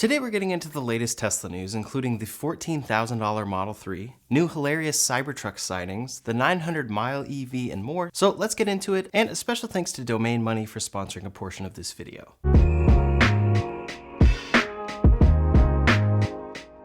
Today we're getting into the latest Tesla news, including the $14,000 Model 3, new hilarious Cybertruck sightings, the 900-mile EV, and more. So let's get into it, and a special thanks to Domain Money for sponsoring a portion of this video.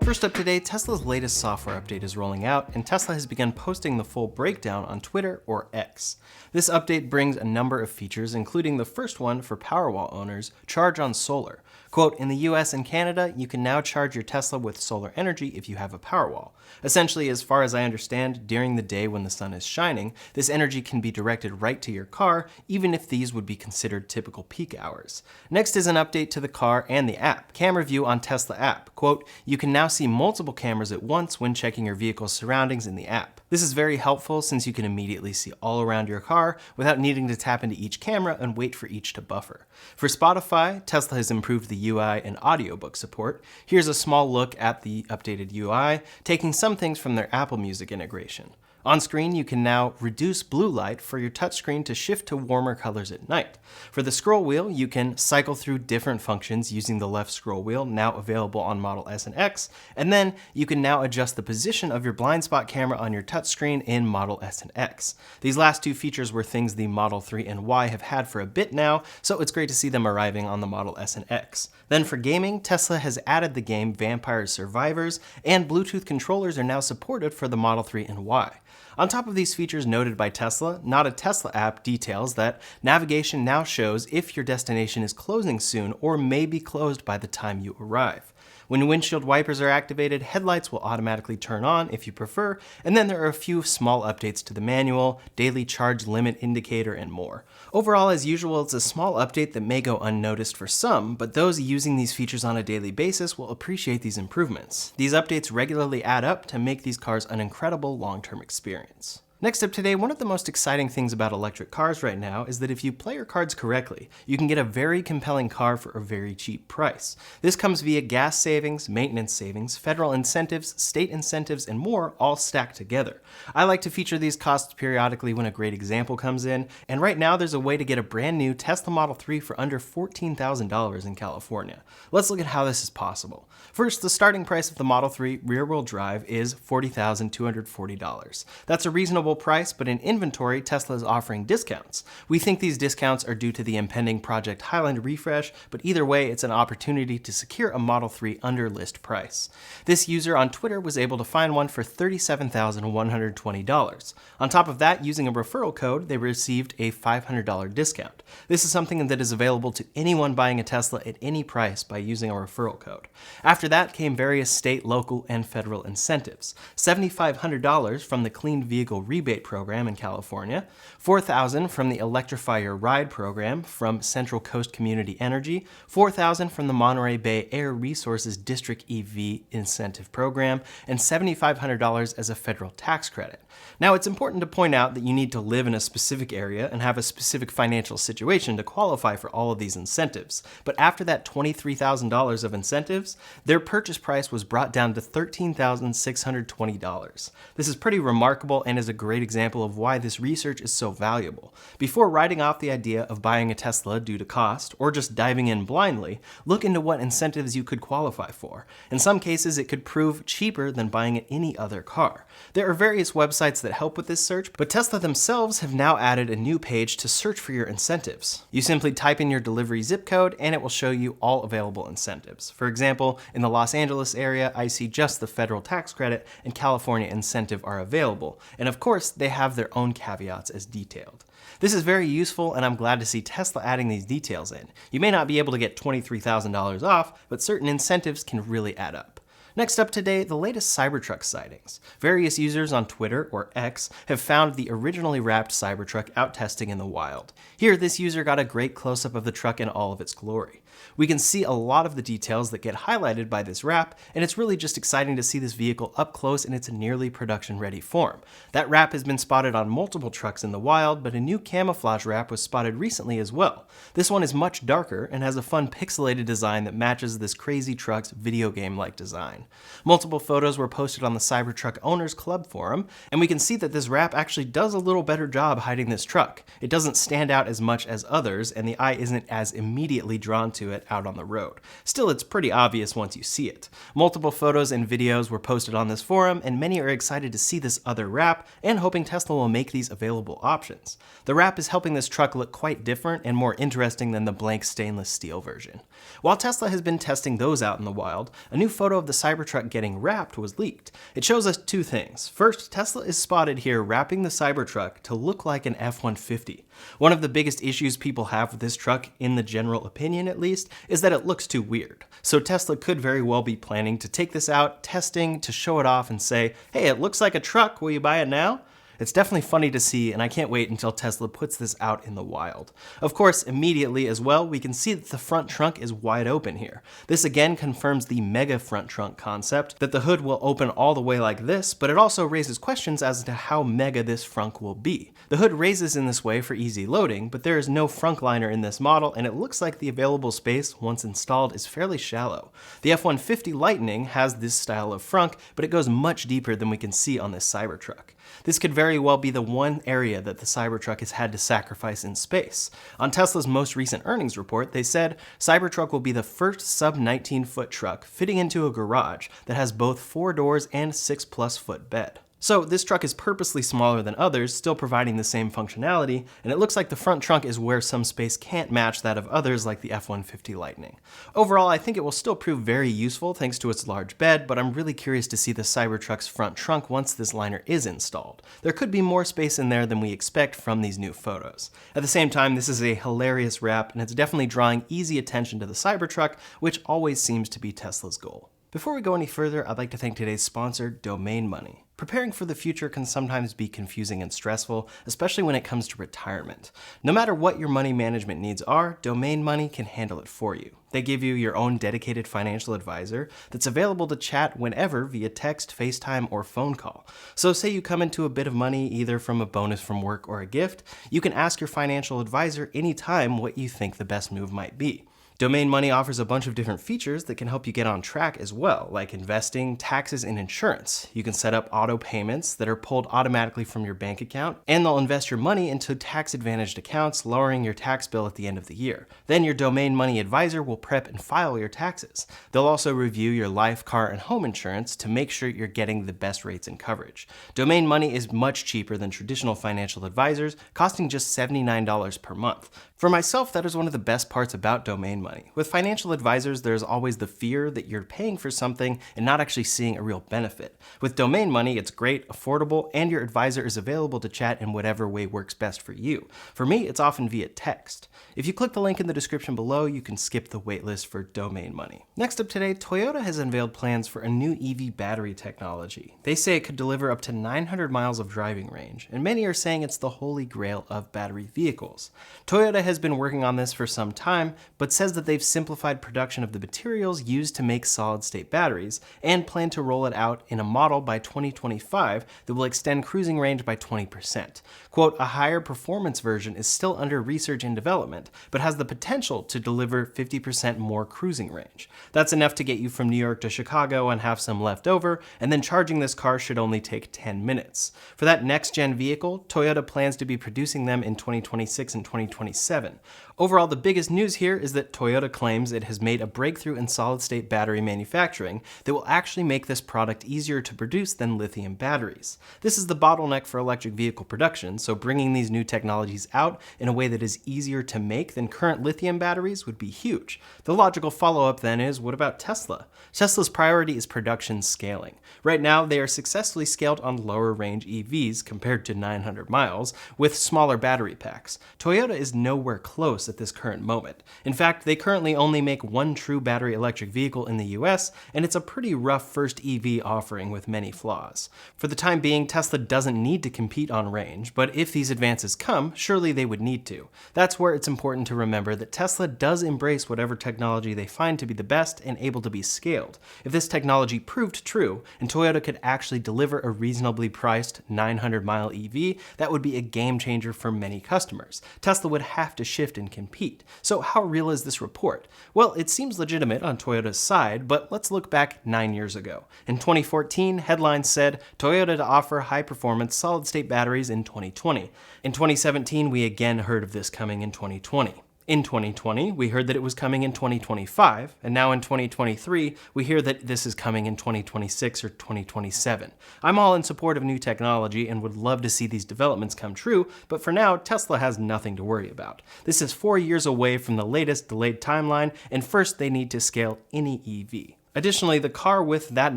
First up today, Tesla's latest software update is rolling out, and Tesla has begun posting the full breakdown on Twitter or X. This update brings a number of features, including the first one for Powerwall owners, Charge on Solar. Quote, in the US and Canada, you can now charge your Tesla with solar energy if you have a Powerwall. Essentially, as far as I understand, during the day when the sun is shining, this energy can be directed right to your car, even if these would be considered typical peak hours. Next is an update to the car and the app. Camera view on Tesla app. Quote, you can now see multiple cameras at once when checking your vehicle's surroundings in the app. This is very helpful since you can immediately see all around your car without needing to tap into each camera and wait for each to buffer. For Spotify, Tesla has improved the UI and audiobook support. Here's a small look at the updated UI, taking some things from their Apple Music integration. On screen, you can now reduce blue light for your touchscreen to shift to warmer colors at night. For the scroll wheel, you can cycle through different functions using the left scroll wheel, now available on Model S and X, and then you can now adjust the position of your blind spot camera on your touchscreen in Model S and X. These last two features were things the Model 3 and Y have had for a bit now, so it's great to see them arriving on the Model S and X. Then for gaming, Tesla has added the game Vampire Survivors, and Bluetooth controllers are now supported for the Model 3 and Y. On top of these features noted by Tesla, Not a Tesla app details that navigation now shows if your destination is closing soon or may be closed by the time you arrive. When windshield wipers are activated, headlights will automatically turn on if you prefer, and then there are a few small updates to the manual, daily charge limit indicator, and more. Overall, as usual, it's a small update that may go unnoticed for some, but those using these features on a daily basis will appreciate these improvements. These updates regularly add up to make these cars an incredible long-term experience. Next up today, one of the most exciting things about electric cars right now is that if you play your cards correctly, you can get a very compelling car for a very cheap price. This comes via gas savings, maintenance savings, federal incentives, state incentives, and more all stacked together. I like to feature these costs periodically when a great example comes in, and right now there's a way to get a brand new Tesla Model 3 for under $14,000 in California. Let's look at how this is possible. First, the starting price of the Model 3 rear-wheel drive is $40,240. That's a reasonable price, but in inventory, Tesla is offering discounts. We think these discounts are due to the impending Project Highland refresh, but either way, it's an opportunity to secure a Model 3 under list price. This user on Twitter was able to find one for $37,120. On top of that, using a referral code, they received a $500 discount. This is something that is available to anyone buying a Tesla at any price by using a referral code. After that came various state, local, and federal incentives. $7,500 from the Clean Vehicle Rebate Program in California, $4,000 from the Electrify Your Ride program from Central Coast Community Energy, $4,000 from the Monterey Bay Air Resources District EV Incentive Program, and $7,500 as a federal tax credit. Now, it's important to point out that you need to live in a specific area and have a specific financial situation to qualify for all of these incentives. But after that $23,000 of incentives, their purchase price was brought down to $13,620. This is pretty remarkable and is a great example of why this research is so valuable. Before writing off the idea of buying a Tesla due to cost, or just diving in blindly, look into what incentives you could qualify for. In some cases, it could prove cheaper than buying any other car. There are various websites that help with this search, but Tesla themselves have now added a new page to search for your incentives. You simply type in your delivery zip code and it will show you all available incentives. For example, in the Los Angeles area, I see just the federal tax credit and California incentive are available, and of course, they have their own caveats as detailed. This is very useful, and I'm glad to see Tesla adding these details in. You may not be able to get $23,000 off, but certain incentives can really add up. Next up today, the latest Cybertruck sightings. Various users on Twitter, or X, have found the originally wrapped Cybertruck out testing in the wild. Here, this user got a great close-up of the truck in all of its glory. We can see a lot of the details that get highlighted by this wrap, and it's really just exciting to see this vehicle up close in its nearly production-ready form. That wrap has been spotted on multiple trucks in the wild, but a new camouflage wrap was spotted recently as well. This one is much darker and has a fun pixelated design that matches this crazy truck's video game-like design. Multiple photos were posted on the Cybertruck Owners Club forum, and we can see that this wrap actually does a little better job hiding this truck. It doesn't stand out as much as others, and the eye isn't as immediately drawn to to it out on the road. Still, it's pretty obvious once you see it. Multiple photos and videos were posted on this forum, and many are excited to see this other wrap and hoping Tesla will make these available options. The wrap is helping this truck look quite different and more interesting than the blank stainless steel version. While Tesla has been testing those out in the wild, a new photo of the Cybertruck getting wrapped was leaked. It shows us two things. First, Tesla is spotted here wrapping the Cybertruck to look like an F-150. One of the biggest issues people have with this truck, in the general opinion at least, is that it looks too weird. So Tesla could very well be planning to take this out, testing, to show it off and say, hey, it looks like a truck, will you buy it now? It's definitely funny to see, and I can't wait until Tesla puts this out in the wild. Of course, immediately as well, we can see that the front trunk is wide open here. This again confirms the mega front trunk concept, that the hood will open all the way like this, but it also raises questions as to how mega this frunk will be. The hood raises in this way for easy loading, but there is no frunkliner in this model, and it looks like the available space, once installed, is fairly shallow. The F-150 Lightning has this style of frunk, but it goes much deeper than we can see on this Cybertruck. This could very well be the one area that the Cybertruck has had to sacrifice in space. On Tesla's most recent earnings report, they said Cybertruck will be the first sub-19-foot truck fitting into a garage that has both 4 doors and 6+ foot bed. So this truck is purposely smaller than others, still providing the same functionality, and it looks like the front trunk is where some space can't match that of others like the F-150 Lightning. Overall, I think it will still prove very useful thanks to its large bed, but I'm really curious to see the Cybertruck's front trunk once this liner is installed. There could be more space in there than we expect from these new photos. At the same time, this is a hilarious wrap, and it's definitely drawing easy attention to the Cybertruck, which always seems to be Tesla's goal. Before we go any further, I'd like to thank today's sponsor, Domain Money. Preparing for the future can sometimes be confusing and stressful, especially when it comes to retirement. No matter what your money management needs are, Domain Money can handle it for you. They give you your own dedicated financial advisor that's available to chat whenever via text, FaceTime, or phone call. So say you come into a bit of money either from a bonus from work or a gift, you can ask your financial advisor anytime what you think the best move might be. Domain Money offers a bunch of different features that can help you get on track as well, like investing, taxes, and insurance. You can set up auto payments that are pulled automatically from your bank account, and they'll invest your money into tax-advantaged accounts, lowering your tax bill at the end of the year. Then your Domain Money advisor will prep and file your taxes. They'll also review your life, car, and home insurance to make sure you're getting the best rates and coverage. Domain Money is much cheaper than traditional financial advisors, costing just $79 per month. For myself, that is one of the best parts about Domain Money. With financial advisors, there's always the fear that you're paying for something and not actually seeing a real benefit. With Domain Money, it's great, affordable, and your advisor is available to chat in whatever way works best for you. For me, it's often via text. If you click the link in the description below, you can skip the waitlist for Domain Money. Next up today, Toyota has unveiled plans for a new EV battery technology. They say it could deliver up to 900 miles of driving range, and many are saying it's the holy grail of battery vehicles. Toyota has been working on this for some time, but says that they've simplified production of the materials used to make solid-state batteries and plan to roll it out in a model by 2025 that will extend cruising range by 20%. Quote, a higher performance version is still under research and development, but has the potential to deliver 50% more cruising range. That's enough to get you from New York to Chicago and have some left over, and then charging this car should only take 10 minutes. For that next-gen vehicle, Toyota plans to be producing them in 2026 and 2027. Overall, the biggest news here is that Toyota claims it has made a breakthrough in solid-state battery manufacturing that will actually make this product easier to produce than lithium batteries. This is the bottleneck for electric vehicle production, so bringing these new technologies out in a way that is easier to make than current lithium batteries would be huge. The logical follow-up then is, what about Tesla? Tesla's priority is production scaling. Right now, they are successfully scaled on lower range EVs compared to 900 miles with smaller battery packs. Toyota is nowhere close at this current moment. In fact, they currently only make one true battery electric vehicle in the US, and it's a pretty rough first EV offering with many flaws. For the time being, Tesla doesn't need to compete on range, but if these advances come, surely they would need to. That's where it's important to remember that Tesla does embrace whatever technology they find to be the best and able to be scaled. If this technology proved true, and Toyota could actually deliver a reasonably priced 900-mile EV, that would be a game changer for many customers. Tesla would have to shift and compete. So how real is this report? Well, it seems legitimate on Toyota's side, but let's look back 9 years ago. In 2014, headlines said Toyota to offer high-performance solid-state batteries in 2020. In 2017, we again heard of this coming in 2020. In 2020, we heard that it was coming in 2025, and now in 2023, we hear that this is coming in 2026 or 2027. I'm all in support of new technology and would love to see these developments come true, but for now, Tesla has nothing to worry about. This is 4 years away from the latest delayed timeline, and first they need to scale any EV. Additionally, the car with that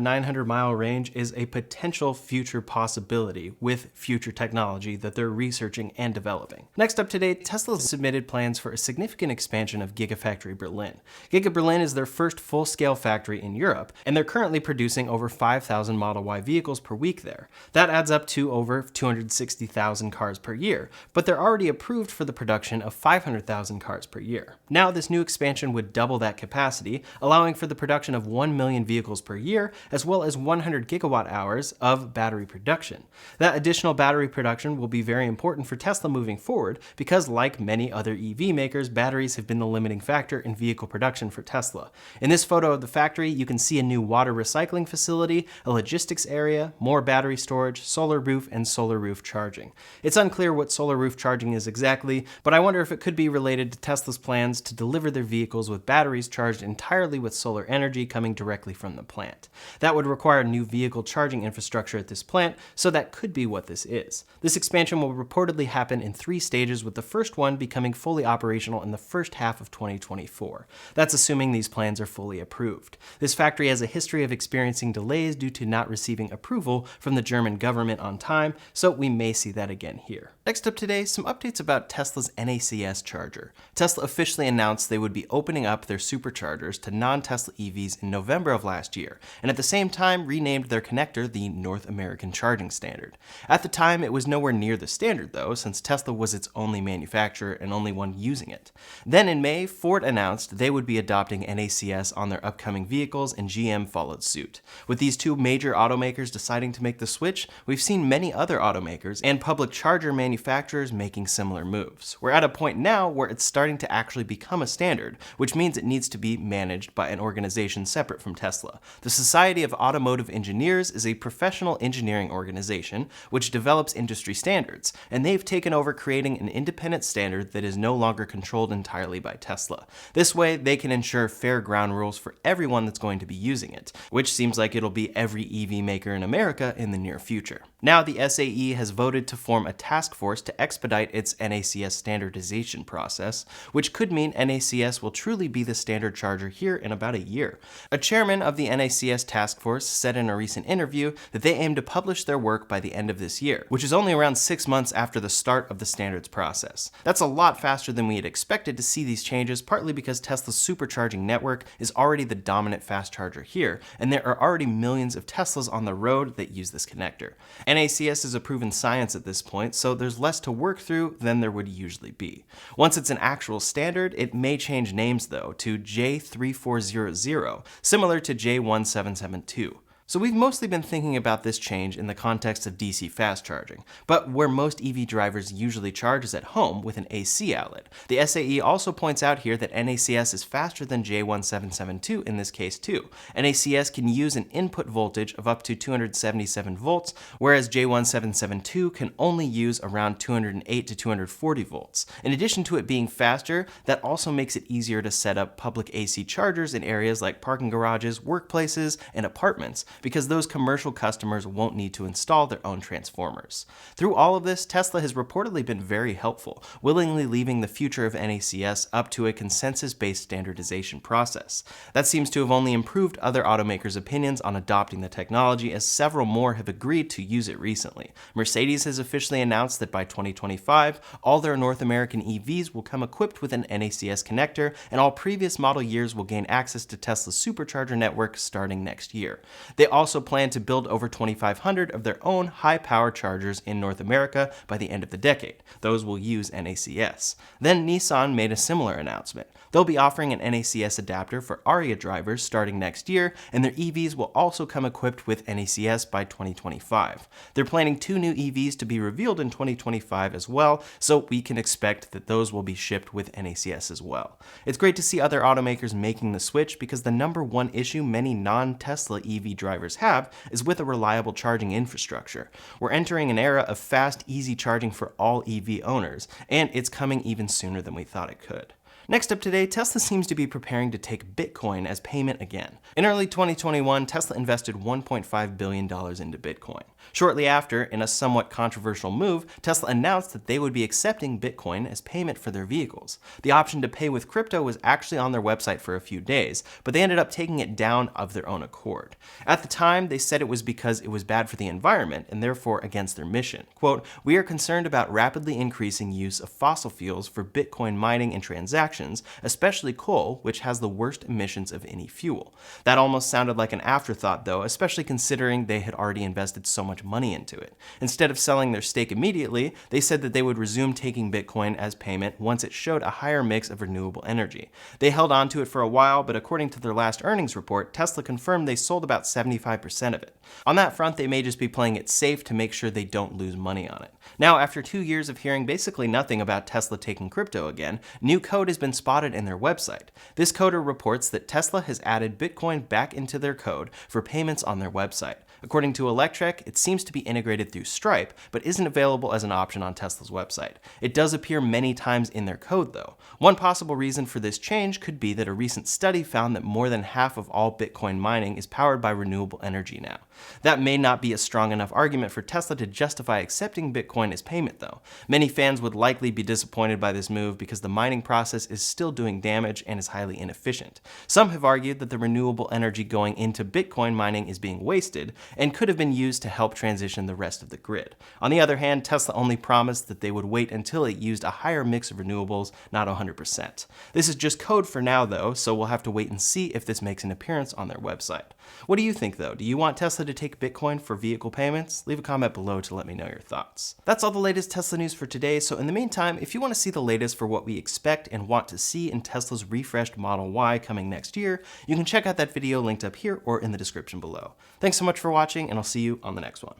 900-mile range is a potential future possibility with future technology that they're researching and developing. Next up today, Tesla submitted plans for a significant expansion of Gigafactory Berlin. Giga Berlin is their first full-scale factory in Europe, and they're currently producing over 5,000 Model Y vehicles per week there. That adds up to over 260,000 cars per year, but they're already approved for the production of 500,000 cars per year. Now, this new expansion would double that capacity, allowing for the production of 1 million vehicles per year, as well as 100 gigawatt hours of battery production. That additional battery production will be very important for Tesla moving forward because, like many other EV makers, batteries have been the limiting factor in vehicle production for Tesla. In this photo of the factory, you can see a new water recycling facility, a logistics area, more battery storage, solar roof, and solar roof charging. It's unclear what solar roof charging is exactly, but I wonder if it could be related to Tesla's plans to deliver their vehicles with batteries charged entirely with solar energy coming directly from the plant. That would require new vehicle charging infrastructure at this plant, so that could be what this is. This expansion will reportedly happen in 3 stages, with the first one becoming fully operational in the first half of 2024. That's assuming these plans are fully approved. This factory has a history of experiencing delays due to not receiving approval from the German government on time, so we may see that again here. Next up today, some updates about Tesla's NACS charger. Tesla officially announced they would be opening up their superchargers to non-Tesla EVs in November of last year, and at the same time renamed their connector the North American Charging Standard. At the time, it was nowhere near the standard though, since Tesla was its only manufacturer and only one using it. Then in May, Ford announced they would be adopting NACS on their upcoming vehicles, and GM followed suit. With these 2 major automakers deciding to make the switch, we've seen many other automakers and public charger manufacturers making similar moves. We're at a point now where it's starting to actually become a standard, which means it needs to be managed by an organization separate from Tesla. The Society of Automotive Engineers is a professional engineering organization which develops industry standards, and they've taken over creating an independent standard that is no longer controlled entirely by Tesla. This way, they can ensure fair ground rules for everyone that's going to be using it, which seems like it'll be every EV maker in America in the near future. Now, the SAE has voted to form a task force to expedite its NACS standardization process, which could mean NACS will truly be the standard charger here in about a year. A chairman of the NACS task force said in a recent interview that they aim to publish their work by the end of this year, which is only around 6 months after the start of the standards process. That's a lot faster than we had expected to see these changes, partly because Tesla's supercharging network is already the dominant fast charger here, and there are already millions of Teslas on the road that use this connector. NACS is a proven science at this point, so there's less to work through than there would usually be. Once it's an actual standard, it may change names though to J3400, similar to J1772. So we've mostly been thinking about this change in the context of DC fast charging, but where most EV drivers usually charge is at home with an AC outlet. The SAE also points out here that NACS is faster than J1772 in this case too. NACS can use an input voltage of up to 277 volts, whereas J1772 can only use around 208 to 240 volts. In addition to it being faster, that also makes it easier to set up public AC chargers in areas like parking garages, workplaces, and apartments, because those commercial customers won't need to install their own transformers. Through all of this, Tesla has reportedly been very helpful, willingly leaving the future of NACS up to a consensus-based standardization process. That seems to have only improved other automakers' opinions on adopting the technology, as several more have agreed to use it recently. Mercedes has officially announced that by 2025, all their North American EVs will come equipped with an NACS connector, and all previous model years will gain access to Tesla's supercharger network starting next year. They also plan to build over 2,500 of their own high-power chargers in North America by the end of the decade. Those will use NACS. Then Nissan made a similar announcement. They'll be offering an NACS adapter for Aria drivers starting next year, and their EVs will also come equipped with NACS by 2025. They're planning 2 new EVs to be revealed in 2025 as well, so we can expect that those will be shipped with NACS as well. It's great to see other automakers making the switch, because the #1 issue many non-Tesla EV drivers have is with a reliable charging infrastructure. We're entering an era of fast, easy charging for all EV owners, and it's coming even sooner than we thought it could. Next up today, Tesla seems to be preparing to take Bitcoin as payment again. In early 2021, Tesla invested $1.5 billion into Bitcoin. Shortly after, in a somewhat controversial move, Tesla announced that they would be accepting Bitcoin as payment for their vehicles. The option to pay with crypto was actually on their website for a few days, but they ended up taking it down of their own accord. At the time, they said it was because it was bad for the environment and therefore against their mission. Quote, "We are concerned about rapidly increasing use of fossil fuels for Bitcoin mining and transactions, especially coal, which has the worst emissions of any fuel." That almost sounded like an afterthought though, especially considering they had already invested so much money into it. Instead of selling their stake immediately, they said that they would resume taking Bitcoin as payment once it showed a higher mix of renewable energy. They held on to it for a while, but according to their last earnings report, Tesla confirmed they sold about 75% of it. On that front, they may just be playing it safe to make sure they don't lose money on it. Now, after 2 years of hearing basically nothing about Tesla taking crypto again, new code has been spotted in their website. This coder reports that Tesla has added Bitcoin back into their code for payments on their website. According to Electrek, it seems to be integrated through Stripe, but isn't available as an option on Tesla's website. It does appear many times in their code though. One possible reason for this change could be that a recent study found that more than half of all Bitcoin mining is powered by renewable energy now. That may not be a strong enough argument for Tesla to justify accepting Bitcoin as payment though. Many fans would likely be disappointed by this move because the mining process is still doing damage and is highly inefficient. Some have argued that the renewable energy going into Bitcoin mining is being wasted and could have been used to help transition the rest of the grid. On the other hand, Tesla only promised that they would wait until it used a higher mix of renewables, not 100%. This is just code for now though, so we'll have to wait and see if this makes an appearance on their website. What do you think though? Do you want Tesla to take Bitcoin for vehicle payments? Leave a comment below to let me know your thoughts. That's all the latest Tesla news for today, so in the meantime, if you want to see the latest for what we expect and want to see in Tesla's refreshed Model Y coming next year, you can check out that video linked up here or in the description below. Thanks so much for watching, and I'll see you on the next one.